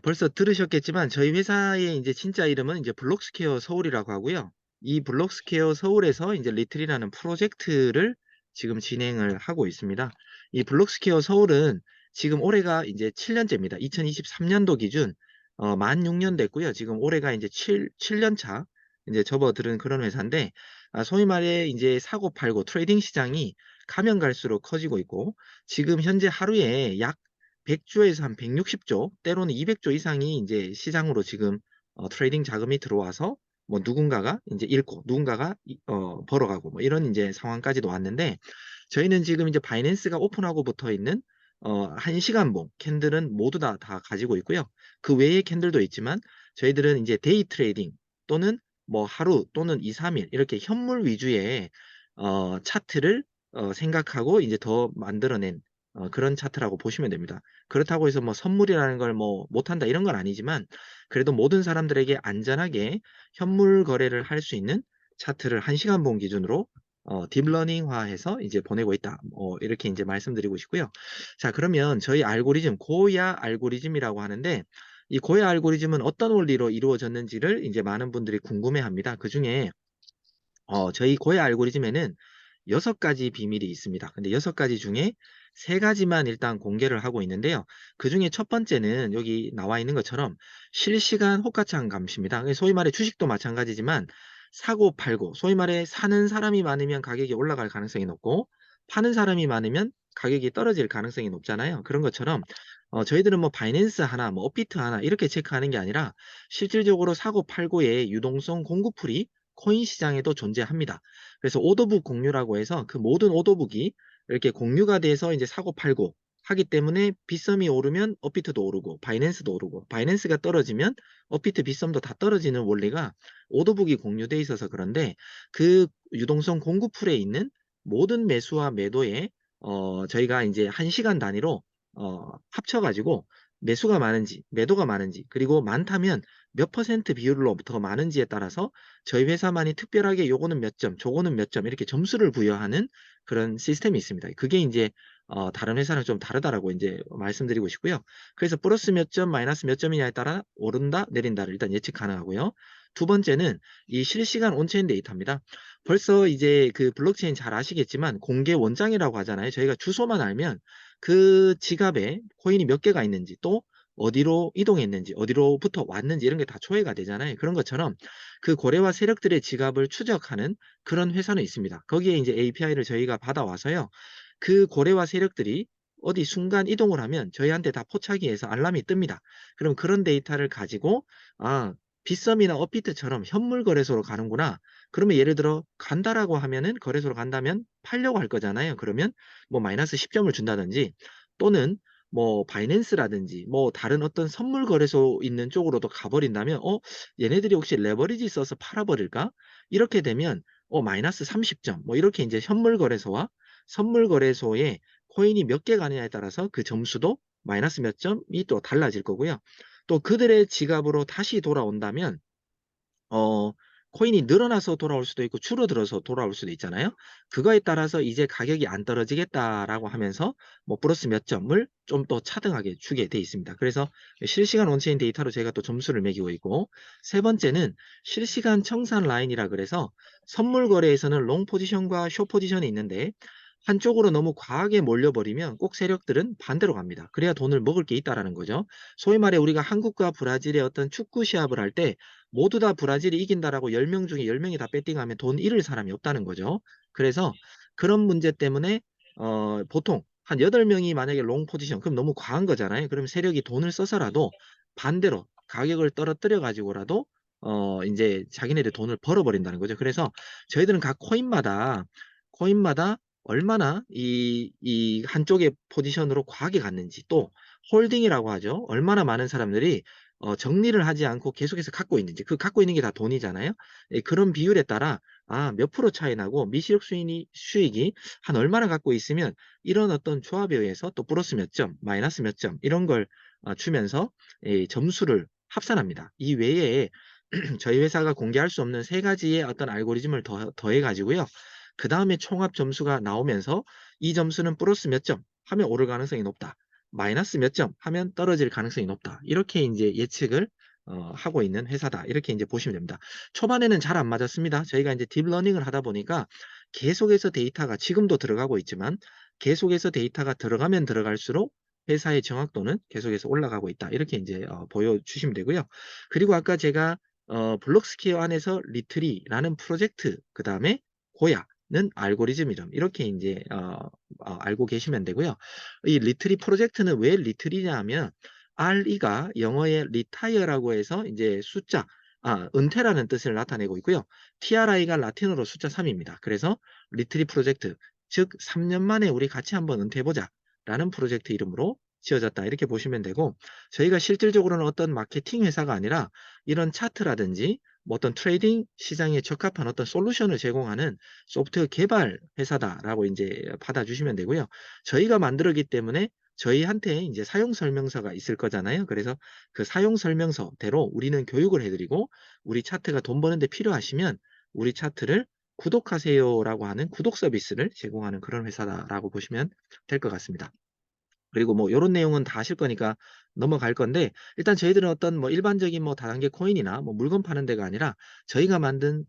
벌써 들으셨겠지만 저희 회사의 이제 진짜 이름은 이제 블록스퀘어 서울이라고 하고요. 이 블록스퀘어 서울에서 이제 리틀이라는 프로젝트를 지금 진행을 하고 있습니다. 이 블록스퀘어 서울은 지금 올해가 이제 7년째입니다. 2023년도 기준 만 6년 됐고요. 지금 올해가 이제 7년 차 이제 접어드는 그런 회사인데, 소위 말해 이제 사고 팔고 트레이딩 시장이 가면 갈수록 커지고 있고, 지금 현재 하루에 약 100조에서 한 160조, 때로는 200조 이상이 이제 시장으로 지금 트레이딩 자금이 들어와서 뭐 누군가가 이제 잃고 누군가가 벌어가고 뭐 이런 이제 상황까지도 왔는데, 저희는 지금 이제 바이낸스가 오픈하고 붙어 있는 1시간봉 캔들은 모두 다 가지고 있고요. 그 외의 캔들도 있지만 저희들은 이제 데이 트레이딩 또는 뭐 하루 또는 2, 3일 이렇게 현물 위주의 차트를 생각하고 이제 더 만들어낸 그런 차트라고 보시면 됩니다. 그렇다고 해서 뭐 선물이라는 걸 뭐 못한다 이런 건 아니지만, 그래도 모든 사람들에게 안전하게 현물 거래를 할 수 있는 차트를 1시간봉 기준으로 딥러닝화해서 이제 보내고 있다. 이렇게 이제 말씀드리고 싶고요. 자, 그러면 저희 알고리즘, 고야 알고리즘이라고 하는데, 이 고야 알고리즘은 어떤 원리로 이루어졌는지를 이제 많은 분들이 궁금해합니다. 그 중에 저희 고야 알고리즘에는 6가지 비밀이 있습니다. 근데 6가지 중에 3가지만 일단 공개를 하고 있는데요. 그 중에 첫 번째는 여기 나와 있는 것처럼 실시간 호가창 감시입니다. 소위 말해 주식도 마찬가지지만 사고 팔고, 소위 말해 사는 사람이 많으면 가격이 올라갈 가능성이 높고 파는 사람이 많으면 가격이 떨어질 가능성이 높잖아요. 그런 것처럼 저희들은 뭐 바이낸스 하나, 뭐 업비트 하나 이렇게 체크하는 게 아니라 실질적으로 사고 팔고의 유동성 공급풀이 코인 시장에도 존재합니다. 그래서 오더북 공유라고 해서 그 모든 오더북이 이렇게 공유가 돼서 이제 사고 팔고 하기 때문에 빗썸이 오르면 업비트도 오르고 바이낸스도 오르고, 바이낸스가 떨어지면 업비트 빗썸도 다 떨어지는 원리가 오더북이 공유돼 있어서 그런데, 그 유동성 공급풀에 있는 모든 매수와 매도에 저희가 이제 1시간 단위로 합쳐가지고 매수가 많은지 매도가 많은지, 그리고 많다면 몇 퍼센트 비율로 더 많은지에 따라서 저희 회사만이 특별하게 요거는 몇 점, 저거는 몇 점 이렇게 점수를 부여하는 그런 시스템이 있습니다. 그게 이제 다른 회사랑 좀 다르다라고 이제 말씀드리고 싶고요. 그래서 플러스 몇 점, 마이너스 몇 점이냐에 따라 오른다, 내린다를 일단 예측 가능하고요. 두 번째는 이 실시간 온체인 데이터입니다. 벌써 이제 그 블록체인 잘 아시겠지만 공개 원장이라고 하잖아요. 저희가 주소만 알면 그 지갑에 코인이 몇 개가 있는지, 또 어디로 이동했는지, 어디로부터 왔는지 이런 게 다 초회가 되잖아요. 그런 것처럼 그 고래와 세력들의 지갑을 추적하는 그런 회사는 있습니다. 거기에 이제 API를 저희가 받아와서요. 그 고래와 세력들이 어디 순간 이동을 하면 저희한테 다 포착이해서 알람이 뜹니다. 그럼 그런 데이터를 가지고 빗썸이나 업비트처럼 현물 거래소로 가는구나. 그러면 예를 들어 간다라고 하면은, 거래소로 간다면 팔려고 할 거잖아요. 그러면 뭐 마이너스 10점을 준다든지, 또는 뭐 바이낸스라든지 뭐 다른 어떤 선물 거래소 있는 쪽으로도 가버린다면 얘네들이 혹시 레버리지 써서 팔아버릴까? 이렇게 되면 마이너스 30점 뭐 이렇게 이제 현물 거래소와 선물 거래소에 코인이 몇 개 가느냐에 따라서 그 점수도 마이너스 몇 점이 또 달라질 거고요. 또 그들의 지갑으로 다시 돌아온다면 어, 코인이 늘어나서 돌아올 수도 있고 줄어들어서 돌아올 수도 있잖아요. 그거에 따라서 이제 가격이 안 떨어지겠다라고 하면서 뭐 플러스 몇 점을 좀 더 차등하게 주게 돼 있습니다. 그래서 실시간 온체인 데이터로 제가 또 점수를 매기고 있고, 세 번째는 실시간 청산 라인이라 그래서 선물 거래에서는 롱 포지션과 숏 포지션이 있는데, 한쪽으로 너무 과하게 몰려버리면 꼭 세력들은 반대로 갑니다. 그래야 돈을 먹을 게 있다라는 거죠. 소위 말해 우리가 한국과 브라질의 어떤 축구 시합을 할 때 모두 다 브라질이 이긴다라고 10명 중에 10명이 다 배팅하면 돈 잃을 사람이 없다는 거죠. 그래서 그런 문제 때문에 보통 한 8명이 만약에 롱 포지션, 그럼 너무 과한 거잖아요. 그럼 세력이 돈을 써서라도 반대로 가격을 떨어뜨려 가지고라도 이제 자기네들 돈을 벌어버린다는 거죠. 그래서 저희들은 각 코인마다 얼마나 이 한쪽의 포지션으로 과하게 갔는지, 또 홀딩이라고 하죠. 얼마나 많은 사람들이 정리를 하지 않고 계속해서 갖고 있는지, 그 갖고 있는 게 다 돈이잖아요. 예, 그런 비율에 따라 몇 프로 차이 나고 미시력 수익이 한 얼마나 갖고 있으면 이런 어떤 조합에 의해서 또 플러스 몇 점, 마이너스 몇 점 이런 걸 주면서 점수를 합산합니다. 이 외에 저희 회사가 공개할 수 없는 3가지의 어떤 알고리즘을 더해 가지고요. 그 다음에 총합 점수가 나오면서 이 점수는 플러스 몇 점 하면 오를 가능성이 높다. 마이너스 몇 점 하면 떨어질 가능성이 높다. 이렇게 이제 예측을 하고 있는 회사다. 이렇게 이제 보시면 됩니다. 초반에는 잘 안 맞았습니다. 저희가 이제 딥러닝을 하다 보니까 계속해서 데이터가 지금도 들어가고 있지만 계속해서 데이터가 들어가면 들어갈수록 회사의 정확도는 계속해서 올라가고 있다. 이렇게 이제 보여주시면 되고요. 그리고 아까 제가 블록스퀘어 안에서 리트리라는 프로젝트, 그 다음에 고야는 알고리즘 이름 이렇게 이제 알고 계시면 되고요. 이 리트리 프로젝트는 왜 리트리냐 하면 RE가 영어의 retire라고 해서 이제 숫자, 은퇴라는 뜻을 나타내고 있고요. TRI가 라틴어로 숫자 3입니다. 그래서 리트리 프로젝트, 즉 3년 만에 우리 같이 한번 은퇴해보자 라는 프로젝트 이름으로 지어졌다. 이렇게 보시면 되고, 저희가 실질적으로는 어떤 마케팅 회사가 아니라 이런 차트라든지 뭐 어떤 트레이딩 시장에 적합한 어떤 솔루션을 제공하는 소프트웨어 개발 회사다라고 이제 받아주시면 되고요. 저희가 만들었기 때문에 저희한테 이제 사용 설명서가 있을 거잖아요. 그래서 그 사용 설명서대로 우리는 교육을 해드리고 우리 차트가 돈 버는데 필요하시면 우리 차트를 구독하세요라고 하는 구독 서비스를 제공하는 그런 회사다라고 보시면 될 것 같습니다. 그리고 뭐 이런 내용은 다 아실 거니까 넘어갈 건데 일단 저희들은 어떤 뭐 일반적인 뭐 다단계 코인이나 뭐 물건 파는 데가 아니라 저희가 만든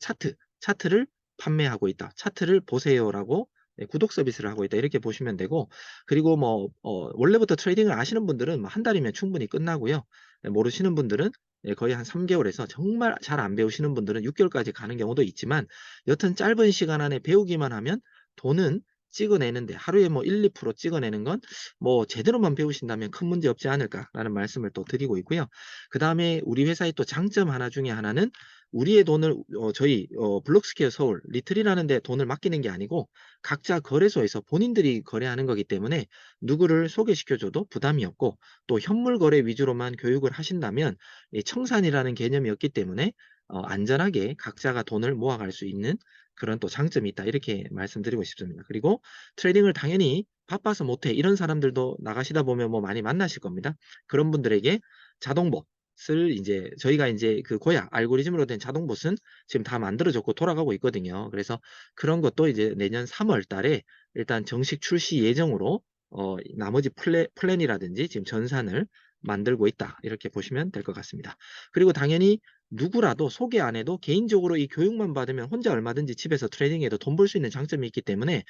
차트를 판매하고 있다. 차트를 보세요라고 구독 서비스를 하고 있다. 이렇게 보시면 되고 그리고 뭐 원래부터 트레이딩을 아시는 분들은 뭐한 달이면 충분히 끝나고요. 모르시는 분들은 거의 한 3개월에서 정말 잘 안 배우시는 분들은 6개월까지 가는 경우도 있지만 여튼 짧은 시간 안에 배우기만 하면 돈은 찍어내는데 하루에 뭐 1, 2% 찍어내는 건 뭐 제대로만 배우신다면 큰 문제 없지 않을까라는 말씀을 또 드리고 있고요. 그 다음에 우리 회사의 또 장점 하나 중에 하나는 우리의 돈을 저희 블록스퀘어 서울 리틀이라는 데 돈을 맡기는 게 아니고 각자 거래소에서 본인들이 거래하는 거기 때문에 누구를 소개시켜줘도 부담이 없고 또 현물 거래 위주로만 교육을 하신다면 이 청산이라는 개념이 없기 때문에 안전하게 각자가 돈을 모아갈 수 있는 그런 또 장점이 있다. 이렇게 말씀드리고 싶습니다. 그리고 트레이딩을 당연히 바빠서 못해. 이런 사람들도 나가시다 보면 뭐 많이 만나실 겁니다. 그런 분들에게 자동봇을 이제 저희가 이제 그 고야 알고리즘으로 된 자동봇은 지금 다 만들어졌고 돌아가고 있거든요. 그래서 그런 것도 이제 내년 3월 달에 일단 정식 출시 예정으로 나머지 플랜이라든지 지금 전산을 만들고 있다. 이렇게 보시면 될 것 같습니다. 그리고 당연히 누구라도 소개 안 해도 개인적으로 이 교육만 받으면 혼자 얼마든지 집에서 트레이딩해도 돈 벌 수 있는 장점이 있기 때문에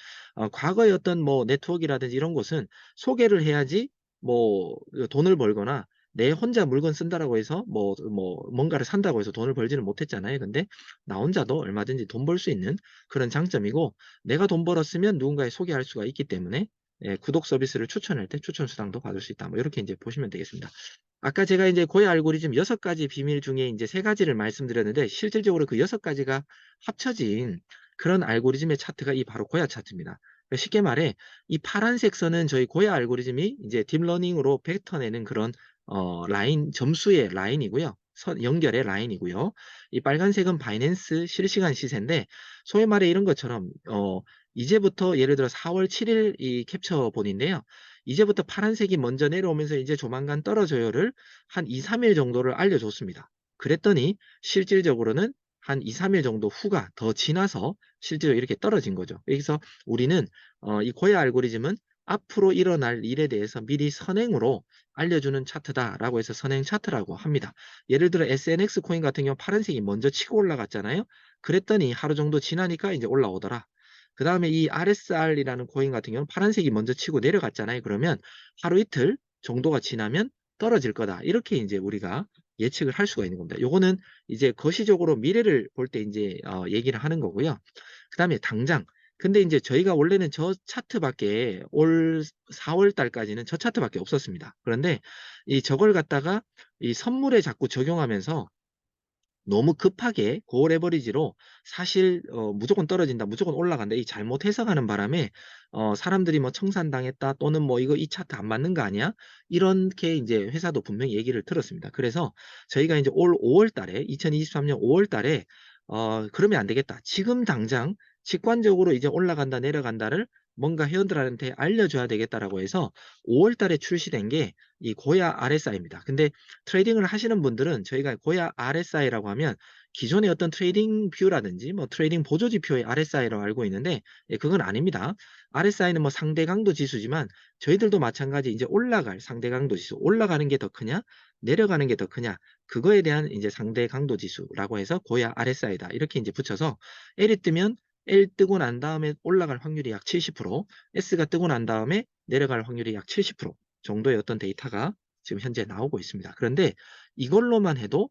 과거의 어떤 뭐 네트워크라든지 이런 곳은 소개를 해야지 뭐 돈을 벌거나 내 혼자 물건 쓴다라고 해서 뭔가를 산다고 해서 돈을 벌지는 못했잖아요. 근데 나 혼자도 얼마든지 돈 벌 수 있는 그런 장점이고 내가 돈 벌었으면 누군가에 소개할 수가 있기 때문에 구독 서비스를 추천할 때 추천 수당도 받을 수 있다. 뭐 이렇게 이제 보시면 되겠습니다. 아까 제가 이제 고야 알고리즘 6가지 비밀 중에 이제 3가지를 말씀드렸는데 실질적으로 그 6가지가 합쳐진 그런 알고리즘의 차트가 이 바로 고야 차트입니다. 그러니까 쉽게 말해 이 파란색 선은 저희 고야 알고리즘이 이제 딥러닝으로 뱉어내는 그런 라인 점수의 라인이고요. 연결의 라인이고요. 이 빨간색은 바이낸스 실시간 시세인데 소위 말해 이런 것처럼 이제부터 예를 들어 4월 7일 이 캡처본인데요. 이제부터 파란색이 먼저 내려오면서 이제 조만간 떨어져요를 한 2, 3일 정도를 알려줬습니다. 그랬더니 실질적으로는 한 2, 3일 정도 후가 더 지나서 실제로 이렇게 떨어진 거죠. 여기서 우리는 이 고야 알고리즘은 앞으로 일어날 일에 대해서 미리 선행으로 알려주는 차트다라고 해서 선행 차트라고 합니다. 예를 들어 SNX 코인 같은 경우 파란색이 먼저 치고 올라갔잖아요. 그랬더니 하루 정도 지나니까 이제 올라오더라. 그 다음에 이 RSR이라는 코인 같은 경우는 파란색이 먼저 치고 내려갔잖아요. 그러면 하루 이틀 정도가 지나면 떨어질 거다. 이렇게 이제 우리가 예측을 할 수가 있는 겁니다. 요거는 이제 거시적으로 미래를 볼 때 이제 얘기를 하는 거고요. 그 다음에 당장. 근데 이제 저희가 원래는 저 차트밖에 올 4월 달까지는 저 차트밖에 없었습니다. 그런데 이 저걸 갖다가 이 선물에 자꾸 적용하면서 너무 급하게 고올 에버리지로 사실 무조건 떨어진다, 무조건 올라간다 이 잘못 해석하는 바람에 사람들이 뭐 청산당했다 또는 뭐 이거 이 차트 안 맞는 거 아니야? 이렇게 이제 회사도 분명히 얘기를 들었습니다. 그래서 저희가 이제 올 5월 달에 2023년 5월 달에 그러면 안 되겠다. 지금 당장 직관적으로 이제 올라간다 내려간다를 뭔가 회원들한테 알려줘야 되겠다라고 해서 5월 달에 출시된 게 이 고야 RSI입니다. 근데 트레이딩을 하시는 분들은 저희가 고야 RSI라고 하면 기존의 어떤 트레이딩 뷰라든지 뭐 트레이딩 보조지표의 RSI라고 알고 있는데 예, 그건 아닙니다. RSI는 뭐 상대 강도 지수지만 저희들도 마찬가지 이제 올라갈 상대 강도 지수, 올라가는 게 더 크냐, 내려가는 게 더 크냐, 그거에 대한 이제 상대 강도 지수라고 해서 고야 RSI다. 이렇게 이제 붙여서 L이 뜨면 L 뜨고 난 다음에 올라갈 확률이 약 70%, S가 뜨고 난 다음에 내려갈 확률이 약 70% 정도의 어떤 데이터가 지금 현재 나오고 있습니다. 그런데 이걸로만 해도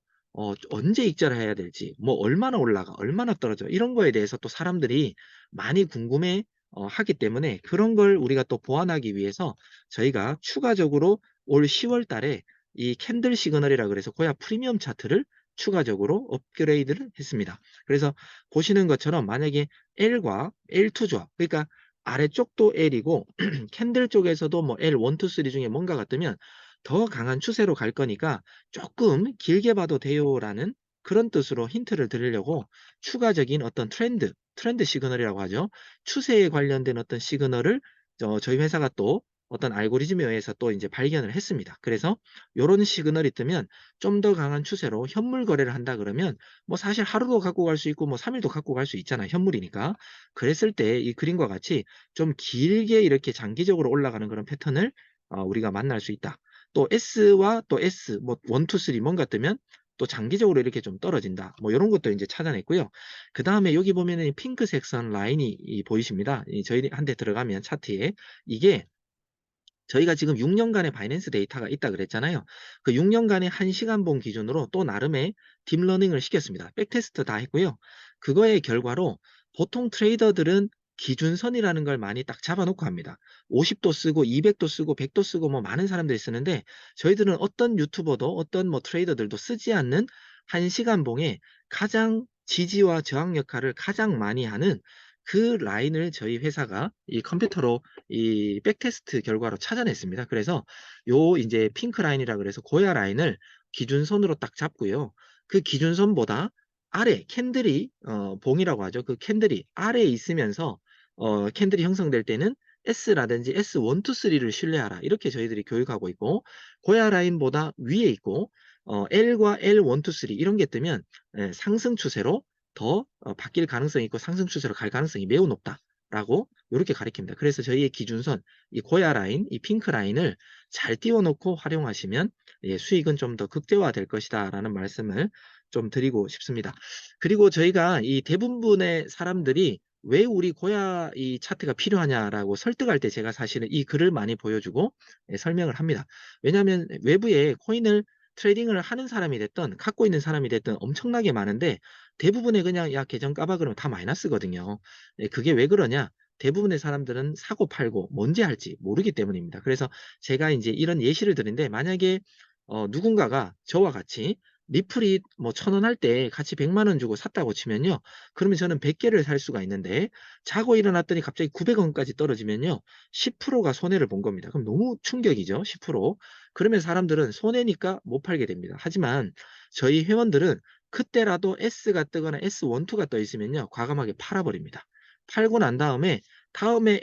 언제 익절을 해야 될지, 뭐 얼마나 올라가, 얼마나 떨어져 이런 거에 대해서 또 사람들이 많이 궁금해 하기 때문에 그런 걸 우리가 또 보완하기 위해서 저희가 추가적으로 올 10월 달에 이 캔들 시그널이라 그래서 고야 프리미엄 차트를 추가적으로 업그레이드를 했습니다. 그래서 보시는 것처럼 만약에 L과 L2 조합, 그러니까 아래쪽도 L이고 캔들 쪽에서도 뭐 L 1, 2, 3 중에 뭔가가 뜨면 더 강한 추세로 갈 거니까 조금 길게 봐도 돼요라는 그런 뜻으로 힌트를 드리려고 추가적인 어떤 트렌드 시그널이라고 하죠. 추세에 관련된 어떤 시그널을 저희 회사가 또 어떤 알고리즘에 의해서 또 이제 발견을 했습니다. 그래서 요런 시그널이 뜨면 좀 더 강한 추세로 현물 거래를 한다 그러면 뭐 사실 하루도 갖고 갈 수 있고 뭐 3일도 갖고 갈 수 있잖아요. 현물이니까. 그랬을 때 이 그림과 같이 좀 길게 이렇게 장기적으로 올라가는 그런 패턴을 우리가 만날 수 있다. 또 S와 또 S, 뭐 1, 2, 3 뭔가 뜨면 또 장기적으로 이렇게 좀 떨어진다. 뭐 이런 것도 이제 찾아냈고요. 그 다음에 여기 보면은 핑크색 선 라인이 보이십니다. 저희한테 들어가면 차트에 이게 저희가 지금 6년간의 바이낸스 데이터가 있다 그랬잖아요. 그 6년간의 1시간봉 기준으로 또 나름의 딥러닝을 시켰습니다. 백테스트 다 했고요. 그거의 결과로 보통 트레이더들은 기준선이라는 걸 많이 딱 잡아놓고 합니다. 50도 쓰고 200도 쓰고 100도 쓰고 뭐 많은 사람들이 쓰는데 저희들은 어떤 유튜버도 어떤 뭐 트레이더들도 쓰지 않는 1시간봉에 가장 지지와 저항 역할을 가장 많이 하는 그 라인을 저희 회사가 이 컴퓨터로 이 백테스트 결과로 찾아냈습니다. 그래서 요 이제 핑크 라인이라 그래서 고야 라인을 기준선으로 딱 잡고요. 그 기준선보다 아래 캔들이 봉이라고 하죠. 그 캔들이 아래에 있으면서 캔들이 형성될 때는 S라든지 S1, 2, 3를 신뢰하라. 이렇게 저희들이 교육하고 있고 고야 라인보다 위에 있고 L과 L1, 2, 3 이런 게 뜨면 상승 추세로 더 바뀔 가능성이 있고 상승 추세로 갈 가능성이 매우 높다라고 이렇게 가리킵니다. 그래서 저희의 기준선, 이 고야 라인, 이 핑크 라인을 잘 띄워놓고 활용하시면 수익은 좀 더 극대화될 것이다라는 말씀을 좀 드리고 싶습니다. 그리고 저희가 이 대부분의 사람들이 왜 우리 고야 이 차트가 필요하냐라고 설득할 때 제가 사실은 이 글을 많이 보여주고 설명을 합니다. 왜냐하면 외부에 코인을 트레이딩을 하는 사람이 됐든 갖고 있는 사람이 됐든 엄청나게 많은데 대부분의 그냥 야 계정 까봐 그러면 다 마이너스거든요. 그게 왜 그러냐? 대부분의 사람들은 사고 팔고 뭔지 할지 모르기 때문입니다. 그래서 제가 이제 이런 예시를 드는데 만약에 누군가가 저와 같이 리플이 뭐 1,000원 할 때 같이 100만 원 주고 샀다고 치면요. 그러면 저는 100개를 살 수가 있는데 자고 일어났더니 갑자기 900원까지 떨어지면요. 10%가 손해를 본 겁니다. 그럼 너무 충격이죠. 10%. 그러면 사람들은 손해니까 못 팔게 됩니다. 하지만 저희 회원들은 그때라도 S가 뜨거나 S12가 떠 있으면요. 과감하게 팔아버립니다. 팔고 난 다음에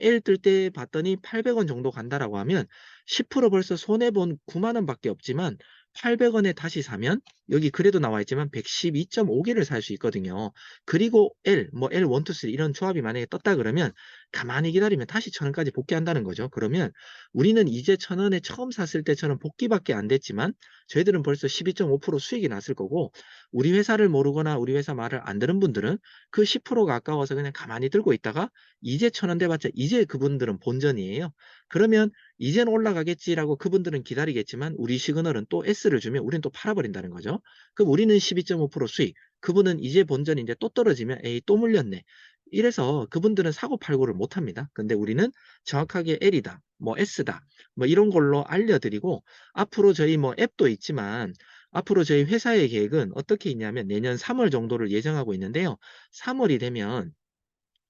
L 뜰 때 봤더니 800원 정도 간다라고 하면 10% 벌써 손해본 9만 원밖에 없지만 800원에 다시 사면 여기 그래도 나와 있지만 112.5개를 살 수 있거든요. 그리고 L, 뭐 L1, 2, 3 이런 조합이 만약에 떴다 그러면 가만히 기다리면 다시 1,000원까지 복귀한다는 거죠. 그러면 우리는 이제 1,000원에 처음 샀을 때처럼 복귀밖에 안 됐지만 저희들은 벌써 12.5% 수익이 났을 거고 우리 회사를 모르거나 우리 회사 말을 안 들은 분들은 그 10%가 아까워서 그냥 가만히 들고 있다가 이제 1,000원 돼봤자 이제 그분들은 본전이에요. 그러면 이제는 올라가겠지라고 그분들은 기다리겠지만 우리 시그널은 또 S를 주면 우리는 또 팔아버린다는 거죠. 그럼 우리는 12.5% 수익, 그분은 이제 본전인데 또 떨어지면 에이 또 물렸네. 이래서 그분들은 사고 팔고를 못합니다. 근데 우리는 정확하게 L이다, 뭐 S다, 뭐 이런 걸로 알려드리고 앞으로 저희 뭐 앱도 있지만 앞으로 저희 회사의 계획은 어떻게 있냐면 내년 3월 정도를 예정하고 있는데요. 3월이 되면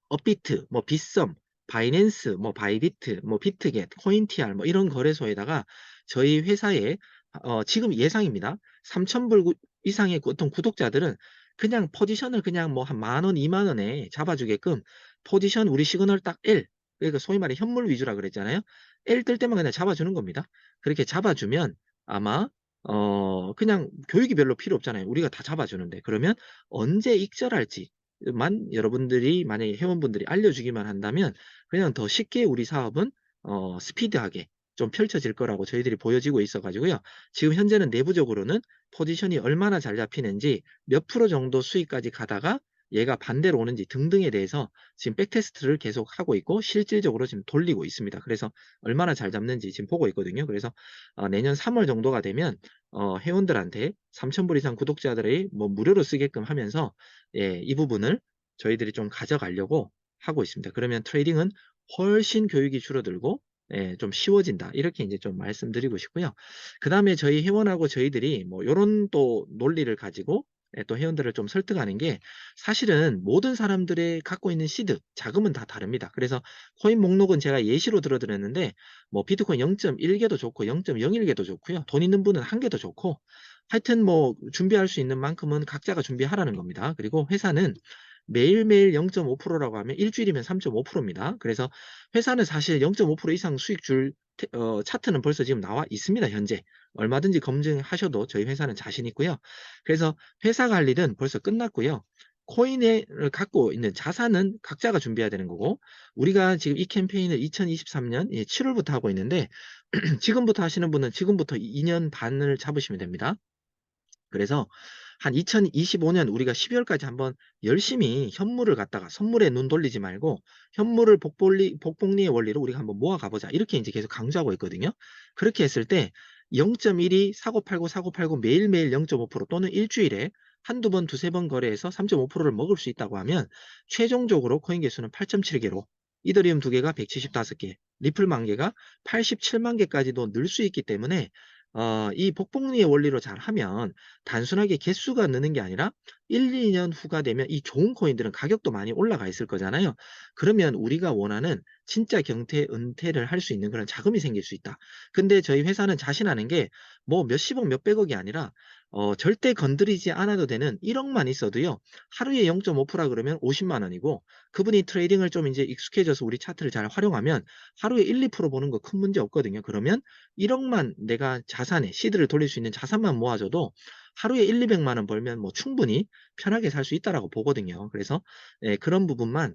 업비트, 뭐 빗썸, 바이낸스, 뭐 바이비트, 뭐 비트겟, 코인티알 뭐 이런 거래소에다가 저희 회사에 지금 예상입니다. 3,000불 이상의 어떤 구독자들은 그냥 포지션을 그냥 뭐 한 10,000원, 20,000원에 잡아주게끔 포지션 우리 시그널 딱 L 그러니까 소위 말해 현물 위주라 그랬잖아요. L 뜰 때만 그냥 잡아주는 겁니다. 그렇게 잡아주면 아마 그냥 교육이 별로 필요 없잖아요. 우리가 다 잡아주는데. 그러면 언제 익절할지만 여러분들이 만약에 회원분들이 알려주기만 한다면 그냥 더 쉽게 우리 사업은 스피드하게 좀 펼쳐질 거라고 저희들이 보여지고 있어 가지고요. 지금 현재는 내부적으로는 포지션이 얼마나 잘 잡히는지 몇 프로 정도 수익까지 가다가 얘가 반대로 오는지 등등에 대해서 지금 백테스트를 계속 하고 있고 실질적으로 지금 돌리고 있습니다. 그래서 얼마나 잘 잡는지 지금 보고 있거든요. 그래서 내년 3월 정도가 되면 회원들한테 3,000불 이상 구독자들이 뭐 무료로 쓰게끔 하면서 예, 이 부분을 저희들이 좀 가져가려고 하고 있습니다. 그러면 트레이딩은 훨씬 교육이 줄어들고 예, 좀 쉬워진다. 이렇게 이제 좀 말씀드리고 싶고요. 그 다음에 저희 회원하고 저희들이 뭐 요런 또 논리를 가지고 예, 또 회원들을 좀 설득하는 게 사실은 모든 사람들의 갖고 있는 시드, 자금은 다 다릅니다. 그래서 코인 목록은 제가 예시로 들어드렸는데 뭐 비트코인 0.1개도 좋고 0.01개도 좋고요. 돈 있는 분은 1개도 좋고 하여튼 뭐 준비할 수 있는 만큼은 각자가 준비하라는 겁니다. 그리고 회사는 매일매일 0.5%라고 하면 일주일이면 3.5%입니다. 그래서 회사는 사실 0.5% 이상 수익 줄 차트는 벌써 지금 나와 있습니다. 현재. 얼마든지 검증하셔도 저희 회사는 자신 있고요. 그래서 회사가 할 일은 벌써 끝났고요. 코인을 갖고 있는 자산은 각자가 준비해야 되는 거고 우리가 지금 이 캠페인을 2023년 7월부터 하고 있는데 지금부터 하시는 분은 지금부터 2년 반을 잡으시면 됩니다. 그래서 한 2025년 우리가 12월까지 한번 열심히 현물을 갖다가 선물에 눈 돌리지 말고 현물을 복복리의 원리로 우리가 한번 모아 가보자. 이렇게 이제 계속 강조하고 있거든요. 그렇게 했을 때 0.1이 사고 팔고 매일매일 0.5% 또는 일주일에 한두 번, 두세 번 거래해서 3.5%를 먹을 수 있다고 하면 최종적으로 코인 개수는 8.7개로 이더리움 2개가 175개, 리플 10,000개가 87만 개까지도 늘 수 있기 때문에 이 복복리의 원리로 잘 하면 단순하게 개수가 느는 게 아니라 1, 2년 후가 되면 이 좋은 코인들은 가격도 많이 올라가 있을 거잖아요. 그러면 우리가 원하는 진짜 은퇴를 할 수 있는 그런 자금이 생길 수 있다. 근데 저희 회사는 자신하는 게 뭐 몇십억, 몇백억이 아니라 절대 건드리지 않아도 되는 1억만 있어도요. 하루에 0.5% 그러면 50만 원이고 그분이 트레이딩을 좀 이제 익숙해져서 우리 차트를 잘 활용하면 하루에 1, 2% 보는 거 큰 문제 없거든요. 그러면 1억만 내가 자산에 시드를 돌릴 수 있는 자산만 모아줘도 하루에 1, 200만 원 벌면 뭐 충분히 편하게 살 수 있다라고 보거든요. 그래서 예, 그런 부분만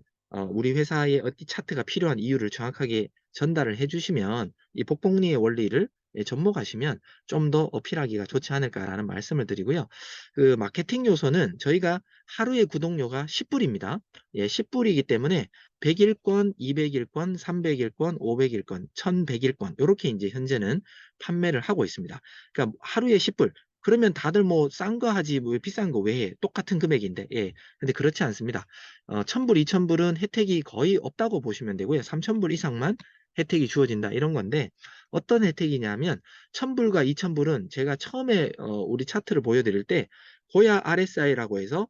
우리 회사의 어디 차트가 필요한 이유를 정확하게 전달을 해주시면 이 복복리의 원리를 예, 접목하시면 좀 더 어필하기가 좋지 않을까라는 말씀을 드리고요. 그 마케팅 요소는 저희가 하루의 구독료가 10불입니다. 예, 10불이기 때문에 100일권, 200일권, 300일권, 500일권, 1100일권 이렇게 이제 현재는 판매를 하고 있습니다. 그러니까 하루에 10불. 그러면 다들 뭐 싼 거 하지 뭐 비싼 거 왜 해? 똑같은 금액인데. 예. 근데 그렇지 않습니다. 1000불, 2000불은 혜택이 거의 없다고 보시면 되고요. 3000불 이상만 혜택이 주어진다 이런 건데 어떤 혜택이냐면 1000불과 2000불은 제가 처음에 우리 차트를 보여드릴 때 고야 RSI라고 해서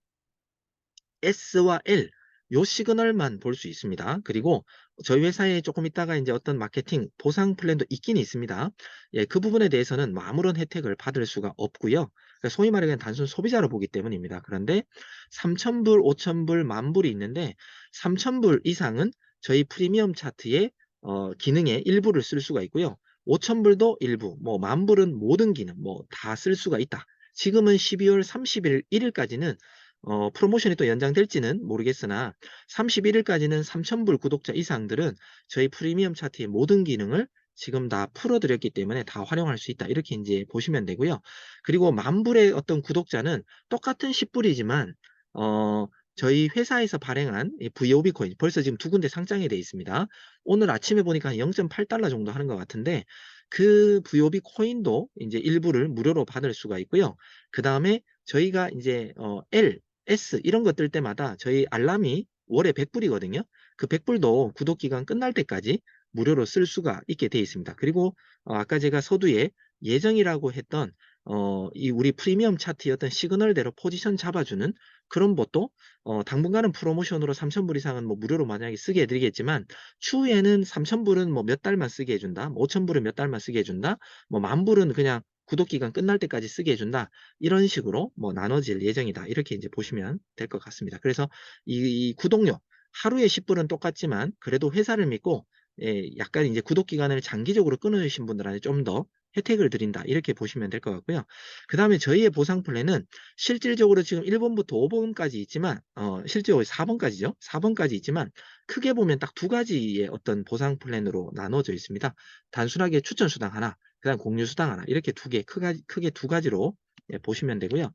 S와 L 요 시그널만 볼 수 있습니다. 그리고 저희 회사에 조금 있다가 이제 어떤 마케팅 보상 플랜도 있긴 있습니다. 예, 그 부분에 대해서는 뭐 아무런 혜택을 받을 수가 없고요. 그러니까 소위 말해 그냥 단순 소비자로 보기 때문입니다. 그런데 3,000불, 5,000불, 10,000불이 있는데 3,000불 이상은 저희 프리미엄 차트의 기능의 일부를 쓸 수가 있고요. 5,000불도 일부, 뭐 10,000불은 모든 기능 뭐 다 쓸 수가 있다. 지금은 12월 30일 1일까지는 프로모션이 또 연장될지는 모르겠으나 31일까지는 3,000불 구독자 이상들은 저희 프리미엄 차트의 모든 기능을 지금 다 풀어드렸기 때문에 다 활용할 수 있다. 이렇게 이제 보시면 되고요. 그리고 10,000불의 어떤 구독자는 똑같은 10불이지만 저희 회사에서 발행한 이 VOB 코인 벌써 지금 두 군데 상장이 되어 있습니다. 오늘 아침에 보니까 한 0.8달러 정도 하는 것 같은데 그 VOB 코인도 이제 일부를 무료로 받을 수가 있고요. 그 다음에 저희가 이제 L, S 이런 거 뜰 때마다 저희 알람이 월에 100불이거든요. 그 100불도 구독 기간 끝날 때까지 무료로 쓸 수가 있게 되어 있습니다. 그리고 아까 제가 서두에 예정이라고 했던 이 우리 프리미엄 차트의 어떤 시그널대로 포지션 잡아주는 그런 것도 당분간은 프로모션으로 3,000불 이상은 뭐 무료로 만약에 쓰게 해드리겠지만 추후에는 3,000불은 뭐 몇 달만 쓰게 해준다. 뭐 5,000불은 몇 달만 쓰게 해준다. 뭐 10,000불은 그냥 구독 기간 끝날 때까지 쓰게 해준다. 이런 식으로 뭐 나눠질 예정이다. 이렇게 이제 보시면 될 것 같습니다. 그래서 이 구독료 하루에 10불은 똑같지만 그래도 회사를 믿고 약간 이제 구독 기간을 장기적으로 끊으신 분들한테 좀 더 혜택을 드린다. 이렇게 보시면 될 것 같고요. 그 다음에 저희의 보상 플랜은 실질적으로 지금 1번부터 5번까지 있지만, 실제로 4번까지죠. 4번까지 있지만, 크게 보면 딱 두 가지의 어떤 보상 플랜으로 나눠져 있습니다. 단순하게 추천 수당 하나, 그 다음 공유 수당 하나, 이렇게 크게 두 가지로 보시면 되고요.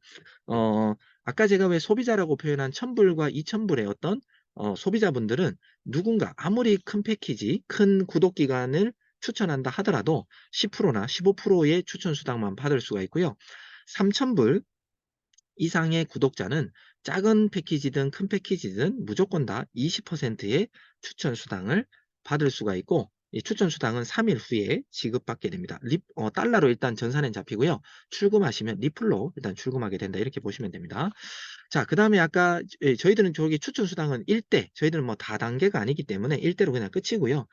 아까 제가 왜 소비자라고 표현한 1000불과 2000불의 어떤 소비자분들은 누군가 아무리 큰 패키지, 큰 구독 기간을 추천한다 하더라도 10%나 15%의 추천 수당만 받을 수가 있고요. 3000불 이상의 구독자는 작은 패키지든 큰 패키지든 무조건 다 20%의 추천 수당을 받을 수가 있고, 이 추천 수당은 3일 후에 지급받게 됩니다. 달러로 일단 전산엔 잡히고요. 출금하시면 리플로 일단 출금하게 된다. 이렇게 보시면 됩니다. 자, 그 다음에 아까 저희들은 저기 추천 수당은 1대, 저희들은 뭐 다단계가 아니기 때문에 1대로 그냥 끝이고요.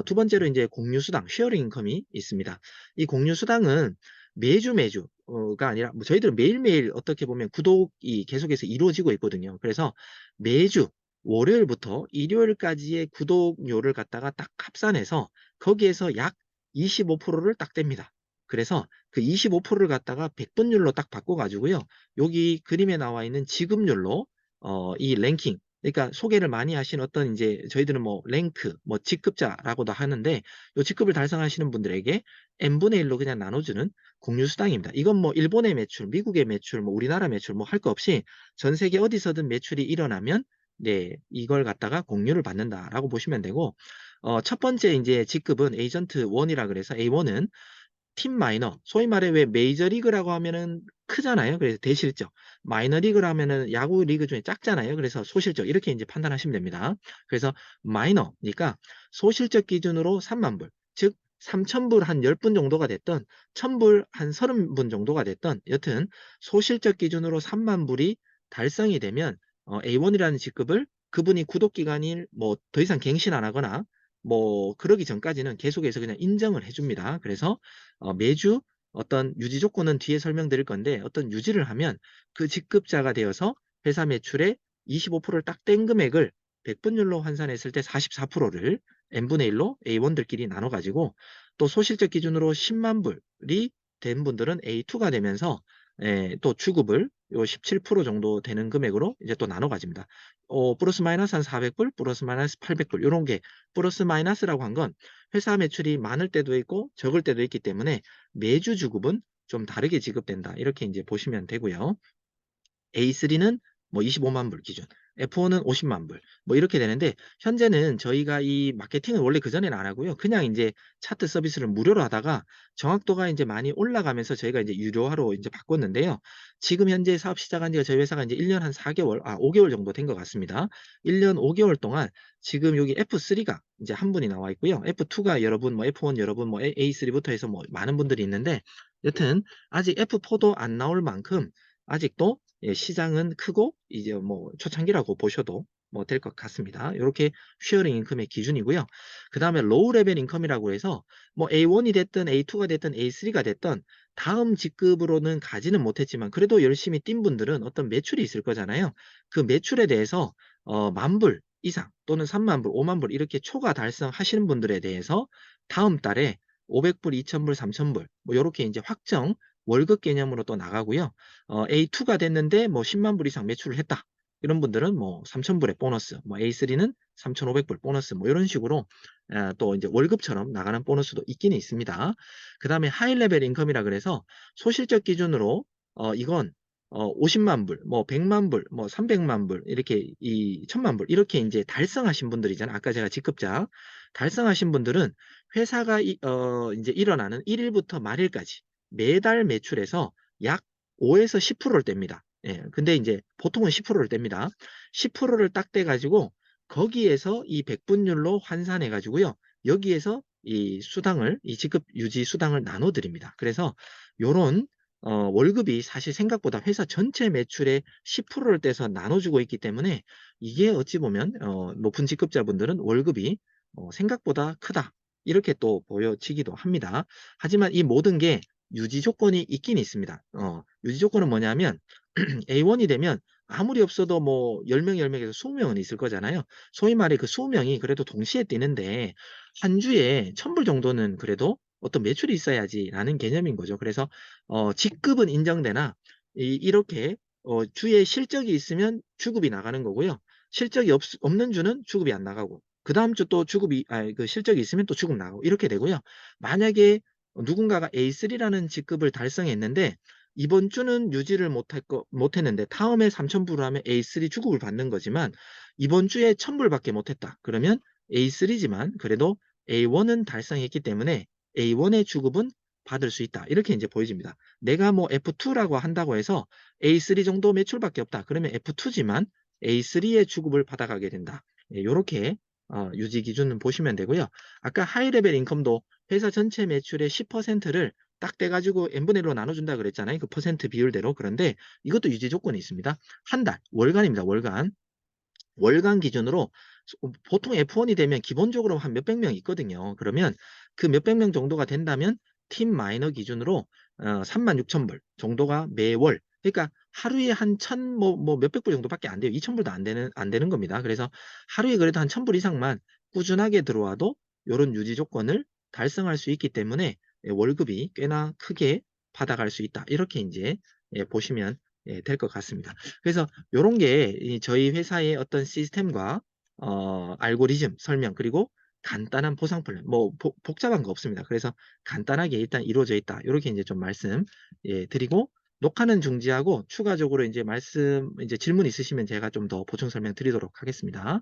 두 번째로 이제 공유 수당, 쉐어링 인컴이 있습니다. 이 공유 수당은 매주가 아니라 뭐 저희들은 매일매일 어떻게 보면 구독이 계속해서 이루어지고 있거든요. 그래서 매주 월요일부터 일요일까지의 구독료를 갖다가 딱 합산해서 거기에서 약 25%를 딱 뗍니다. 그래서 그 25%를 갖다가 백분율로 딱 바꿔가지고요. 여기 그림에 나와 있는 지급률로 이 랭킹, 그러니까 소개를 많이 하신 어떤 이제 저희들은 뭐 랭크, 뭐 직급자라고도 하는데 이 직급을 달성하시는 분들에게 n분의 1로 그냥 나눠주는 공유 수당입니다. 이건 뭐 일본의 매출, 미국의 매출, 뭐 우리나라 매출 뭐 할 거 없이 전 세계 어디서든 매출이 일어나면 네, 이걸 갖다가 공유를 받는다라고 보시면 되고 첫 번째 이제 직급은 에이전트 1이라 그래서 A1은 팀 마이너, 소위 말해 왜 메이저리그라고 하면은 크잖아요. 그래서 대실적. 마이너리그라 하면은 야구 리그 중에 작잖아요. 그래서 소실적. 이렇게 이제 판단하시면 됩니다. 그래서 마이너니까 소실적 기준으로 3만 불. 즉 3,000불 한 10분 정도가 됐던 1,000불 한 30분 정도가 됐던 여튼 소실적 기준으로 3만 불이 달성이 되면 A1이라는 직급을 그분이 구독 기간이 뭐 더 이상 갱신 안 하거나 뭐 그러기 전까지는 계속해서 그냥 인정을 해줍니다. 그래서 매주 어떤 유지 조건은 뒤에 설명드릴 건데 어떤 유지를 하면 그 직급자가 되어서 회사 매출의 25%를 딱 뗀 금액을 백분율로 환산했을 때 44%를 n분의 1로 A1들끼리 나눠가지고 또 소실적 기준으로 10만 불이 된 분들은 A2가 되면서 또 주급을 요 17% 정도 되는 금액으로 이제 또 나눠 가집니다. 플러스 마이너스 한 400불, 플러스 마이너스 800불 이런 게 플러스 마이너스라고 한 건 회사 매출이 많을 때도 있고 적을 때도 있기 때문에 매주 주급은 좀 다르게 지급된다. 이렇게 이제 보시면 되고요. A3는 뭐 25만 불 기준, F1은 50만 불, 뭐 이렇게 되는데, 현재는 저희가 이 마케팅을 원래 그전에는 안 하고요. 그냥 이제 차트 서비스를 무료로 하다가 정확도가 이제 많이 올라가면서 저희가 이제 유료화로 이제 바꿨는데요. 지금 현재 사업 시작한 지가 저희 회사가 이제 1년 한 4개월, 5개월 정도 된 것 같습니다. 1년 5개월 동안 지금 여기 F3가 이제 한 분이 나와 있고요. F2가 여러분, 뭐 F1 여러분, 뭐 A3부터 해서 뭐 많은 분들이 있는데, 여튼 아직 F4도 안 나올 만큼 아직도 시장은 크고 이제 뭐 초창기라고 보셔도 뭐 될 것 같습니다. 이렇게 쉐어링 인컴의 기준이고요. 그 다음에 로우 레벨 인컴이라고 해서 뭐 A1이 됐든 A2가 됐든 A3가 됐든 다음 직급으로는 가지는 못했지만 그래도 열심히 뛴 분들은 어떤 매출이 있을 거잖아요. 그 매출에 대해서 10,000불 이상 또는 30,000불, 50,000불 이렇게 초과 달성하시는 분들에 대해서 다음 달에 500불, 2,000불, 3,000불 뭐 이렇게 이제 확정 월급 개념으로 또 나가고요. A2가 됐는데 뭐 10만 불 이상 매출을 했다. 이런 분들은 뭐 3,000불의 보너스, 뭐 A3는 3,500불 보너스, 뭐 이런 식으로 또 이제 월급처럼 나가는 보너스도 있기는 있습니다. 그 다음에 하이 레벨 인컴이라 그래서 소실적 기준으로 이건 50만 불, 뭐 100만 불, 뭐 300만 불, 이렇게 이 1000만 불 이렇게 이제 달성하신 분들이잖아요. 아까 제가 직급자 달성하신 분들은 회사가 이제 일어나는 1일부터 말일까지 매달 매출에서 약 5에서 10%를 뗍니다. 예, 근데 이제 보통은 10%를 뗍니다. 10%를 딱 떼가지고 거기에서 이 백분율로 환산해 가지고요. 여기에서 이 수당을, 이 직급 유지 수당을 나눠 드립니다. 그래서 요런 월급이 사실 생각보다 회사 전체 매출의 10%를 떼서 나눠주고 있기 때문에 이게 어찌 보면 높은 직급자분들은 월급이 생각보다 크다. 이렇게 또 보여지기도 합니다. 하지만 이 모든 게 유지 조건이 있긴 있습니다. 유지 조건은 뭐냐면 A1이 되면 아무리 없어도 뭐 10명, 10명에서 20명은 있을 거잖아요. 소위 말해 그 20명이 그래도 동시에 뛰는데 한 주에 1,000불 정도는 그래도 어떤 매출이 있어야지라는 개념인 거죠. 그래서 직급은 인정되나 이렇게 주에 실적이 있으면 주급이 나가는 거고요. 실적이 없는 주는 주급이 안 나가고 그다음 주 또 주급이 그 실적이 있으면 또 주급 나가고 이렇게 되고요. 만약에 누군가가 A3라는 직급을 달성했는데 이번 주는 유지를 못했는데 다음에 3,000불을 하면 A3 주급을 받는 거지만 이번 주에 1,000불밖에 못했다. 그러면 A3지만 그래도 A1은 달성했기 때문에 A1의 주급은 받을 수 있다. 이렇게 이제 보여집니다. 내가 뭐 F2라고 한다고 해서 A3 정도 매출밖에 없다. 그러면 F2지만 A3의 주급을 받아가게 된다. 이렇게 유지 기준은 보시면 되고요. 아까 하이레벨 인컴도 회사 전체 매출의 10%를 딱 떼가지고 n분의 1로 나눠준다 그랬잖아요. 그 퍼센트 비율대로. 그런데 이것도 유지 조건이 있습니다. 한 달, 월간입니다. 월간. 월간 기준으로 보통 F1이 되면 기본적으로 한 몇백 명 있거든요. 그러면 그 몇백 명 정도가 된다면 팀 마이너 기준으로 36,000불 정도가 매월. 그러니까 하루에 한 뭐 몇백 불 정도밖에 안 돼요. 2,000불도 안 되는 겁니다. 그래서 하루에 그래도 한 1,000불 이상만 꾸준하게 들어와도 이런 유지 조건을 달성할 수 있기 때문에 월급이 꽤나 크게 받아갈 수 있다. 이렇게 이제 보시면 될 것 같습니다. 그래서 요런 게 저희 회사의 어떤 시스템과 알고리즘 설명 그리고 간단한 보상 플랜 뭐 복잡한 거 없습니다. 그래서 간단하게 일단 이루어져 있다. 이렇게 이제 좀 말씀 드리고 녹화는 중지하고 추가적으로 이제 질문 있으시면 제가 좀 더 보충 설명 드리도록 하겠습니다.